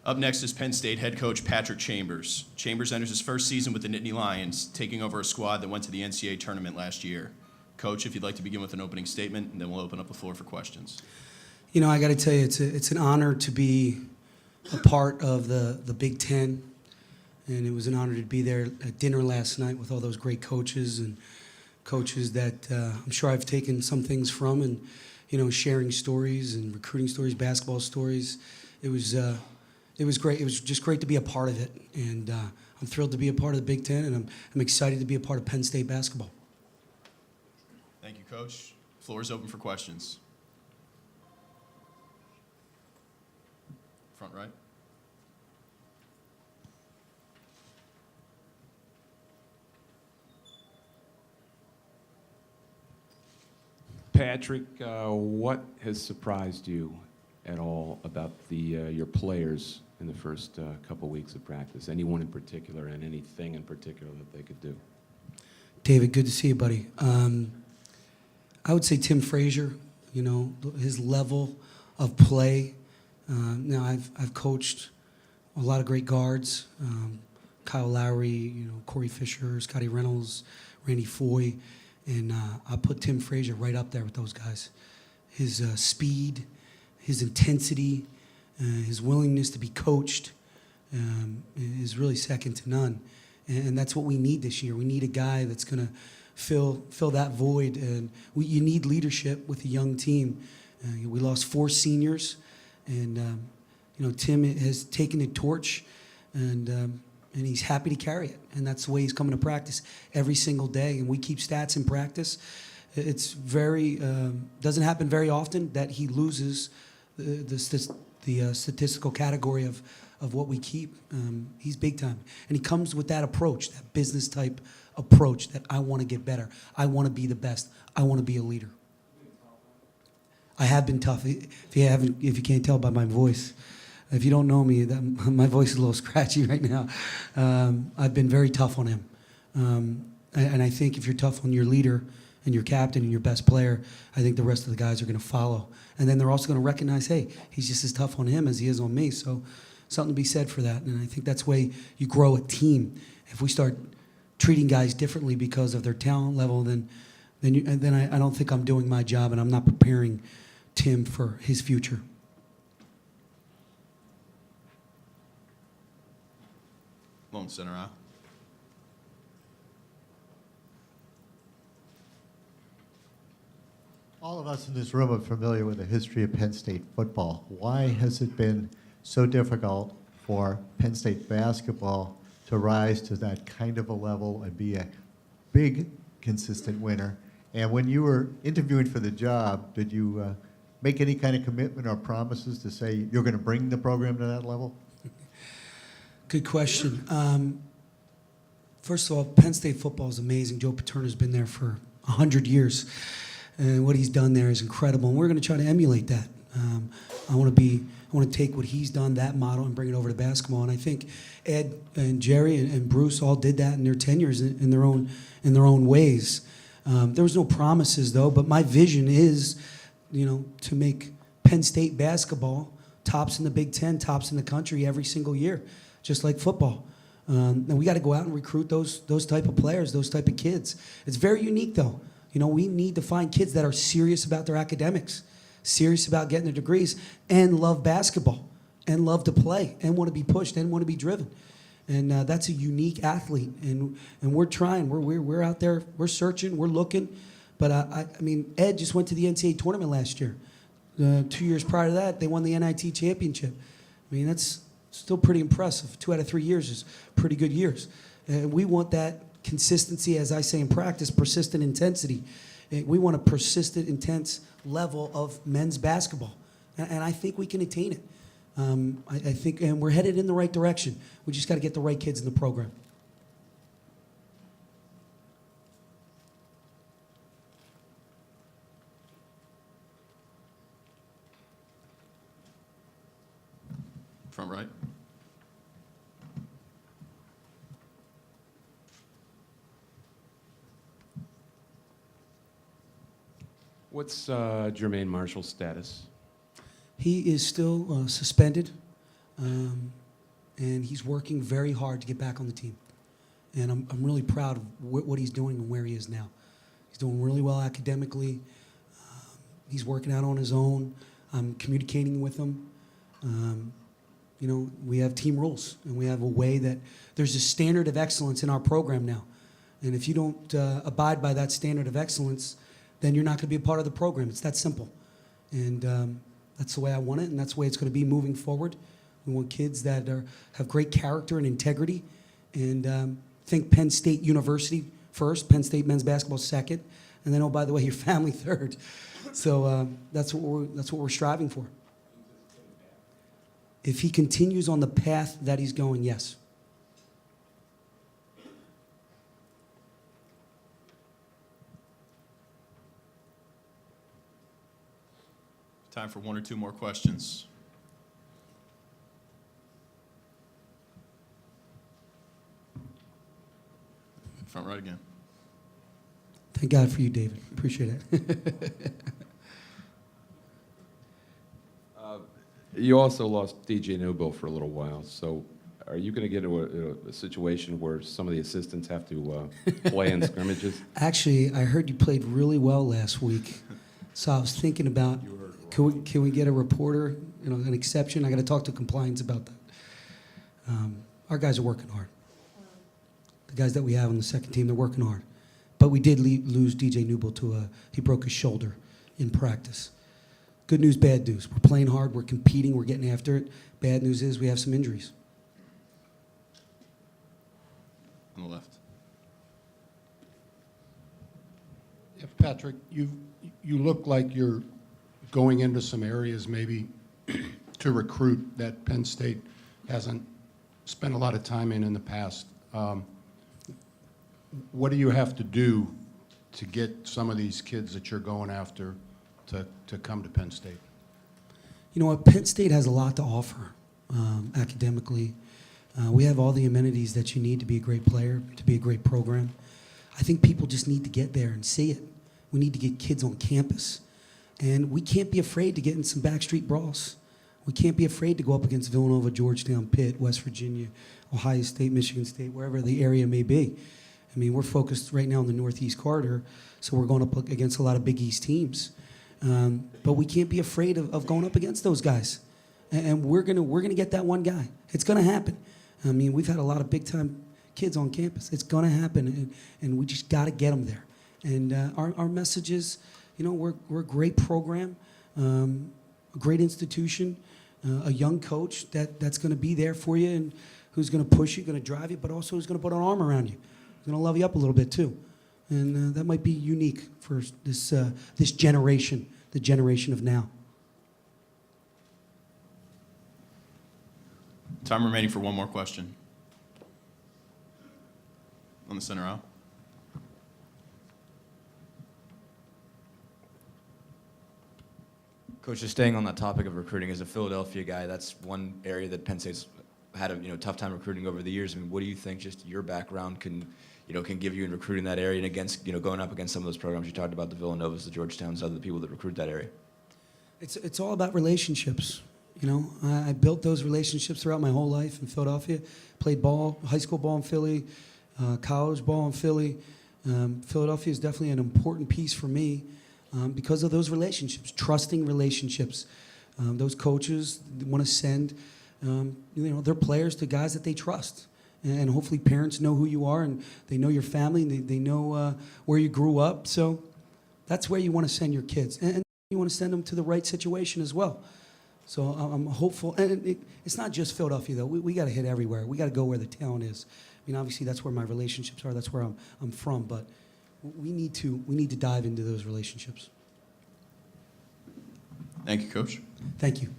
Up next is Penn State head coach Patrick Chambers. Chambers enters his first season with the Nittany Lions, taking over a squad that went to the NCAA tournament last year. Coach, if you'd like to begin with an opening statement, and then we'll open up the floor for questions. You know, I got to tell you, it's an honor to be a part of the Big Ten, and it was an honor to be there at dinner last night with all those great coaches and coaches that I'm sure I've taken some things from, and you know, sharing stories and recruiting stories, basketball stories. It was great. It was just great to be a part of it, and I'm thrilled to be a part of the Big Ten, and I'm excited to be a part of Penn State basketball. Thank you, Coach. Floor is open for questions. Front right. Patrick, what has surprised you at all about your players in the first couple weeks of practice? Anyone in particular and anything in particular that they could do? David, good to see you, buddy. I would say Tim Frazier, you know, his level of play. Now, I've coached a lot of great guards, Kyle Lowry, you know, Corey Fisher, Scotty Reynolds, Randy Foy, and I put Tim Frazier right up there with those guys. His speed, his intensity, his willingness to be coached is really second to none. And that's what we need this year. We need a guy that's going to fill that void. And you need leadership with a young team. We lost 4 seniors, and you know, Tim has taken the torch, and he's happy to carry it. And that's the way he's coming to practice every single day. And we keep stats in practice. It's doesn't happen very often that he loses the statistical category of what we keep. He's big time. And he comes with that approach, that business type approach that I want to get better. I want to be the best. I want to be a leader. I have been tough. If you can't tell by my voice, if you don't know me, my voice is a little scratchy right now. I've been very tough on him. And I think if you're tough on your leader and your captain and your best player, I think the rest of the guys are going to follow. And then they're also going to recognize, hey, he's just as tough on him as he is on me. So something to be said for that. And I think that's the way you grow a team. If we start treating guys differently because of their talent level, then I don't think I'm doing my job, and I'm not preparing Tim for his future. Lone center aisle. All of us in this room are familiar with the history of Penn State football. Why has it been so difficult for Penn State basketball to rise to that kind of a level and be a big, consistent winner? And when you were interviewing for the job, did you make any kind of commitment or promises to say you're going to bring the program to that level? Good question. First of all, Penn State football is amazing. Joe Paterno's been there for 100 years, and what he's done there is incredible. And we're going to try to emulate that. I want to take what he's done, that model, and bring it over to basketball. And I think Ed and Jerry and Bruce all did that in their tenures in their own ways. There was no promises though, but my vision is, you know, to make Penn State basketball tops in the Big Ten, tops in the country every single year, just like football. And we got to go out and recruit those type of players, those type of kids. It's very unique though. You know, we need to find kids that are serious about their academics, serious about getting their degrees, and love basketball, and love to play, and want to be pushed, and want to be driven. And that's a unique athlete, and we're trying. We're out there. We're searching. We're looking. But I mean, Ed just went to the NCAA tournament last year. 2 years prior to that, they won the NIT championship. I mean, that's still pretty impressive. 2 out of 3 years is pretty good years. And we want that consistency, as I say in practice, persistent intensity. We want a persistent, intense level of men's basketball, and I think we can attain it. I think, and we're headed in the right direction. We just got to get the right kids in the program. Front right. What's Jermaine Marshall's status? He is still suspended And he's working very hard to get back on the team. And I'm really proud of what he's doing and where he is now. He's doing really well academically. He's working out on his own. I'm communicating with him. You know, we have team rules, and we have a way that there's a standard of excellence in our program now. And if you don't abide by that standard of excellence, then you're not going to be a part of the program. It's that simple. And that's the way I want it, and that's the way it's going to be moving forward. We want kids that have great character and integrity, and think Penn State University first, Penn State men's basketball second, and then, oh, by the way, your family third. So that's what we're striving for. If he continues on the path that he's going, yes. Time for one or two more questions. Front right again. Thank God for you, David. Appreciate it. You also lost DJ Newbill for a little while, so are you going to get into a situation where some of the assistants have to play in scrimmages? Actually, I heard you played really well last week, so I was thinking about, can we get a reporter, you know, an exception? I got to talk to compliance about that. Our guys are working hard. The guys that we have on the second team, they're working hard. But we did lose DJ Newbill to he broke his shoulder in practice. Good news, bad news. We're playing hard, we're competing, we're getting after it. Bad news is we have some injuries. On the left. Yeah, Patrick, you look like you're going into some areas maybe to recruit that Penn State hasn't spent a lot of time in the past. What do you have to do to get some of these kids that you're going after to come to Penn State? You know what? Penn State has a lot to offer academically. We have all the amenities that you need to be a great player, to be a great program. I think people just need to get there and see it. We need to get kids on campus. And we can't be afraid to get in some backstreet brawls. We can't be afraid to go up against Villanova, Georgetown, Pitt, West Virginia, Ohio State, Michigan State, wherever the area may be. I mean, we're focused right now on the Northeast corridor, so we're going up against a lot of Big East teams. But we can't be afraid of going up against those guys. And we're gonna get that one guy. It's gonna happen. I mean, we've had a lot of big-time kids on campus. It's gonna happen, and we just gotta get them there. And our message is, you know, we're a great program, a great institution, a young coach that's gonna be there for you and who's gonna push you, gonna drive you, but also who's gonna put an arm around you. Who's gonna love you up a little bit too. And that might be unique for this generation, the generation of now. Time remaining for one more question. On the center aisle. Coach, just staying on that topic of recruiting, as a Philadelphia guy, that's one area that Penn State's had a tough time recruiting over the years. I mean, what do you think just your background can give you in recruiting that area and against, going up against some of those programs you talked about, the Villanovas, the Georgetowns, other people that recruit that area? It's all about relationships. You know, I built those relationships throughout my whole life in Philadelphia. Played ball, high school ball in Philly, college ball in Philly. Philadelphia is definitely an important piece for me because of those relationships, trusting relationships. Those coaches want to send their players to guys that they trust. And hopefully parents know who you are and they know your family and they know where you grew up. So that's where you want to send your kids. And you want to send them to the right situation as well. So I'm hopeful. And it's not just Philadelphia, though. We got to hit everywhere. We got to go where the talent is. I mean, obviously, that's where my relationships are. That's where I'm from. But we need to dive into those relationships. Thank you, Coach. Thank you.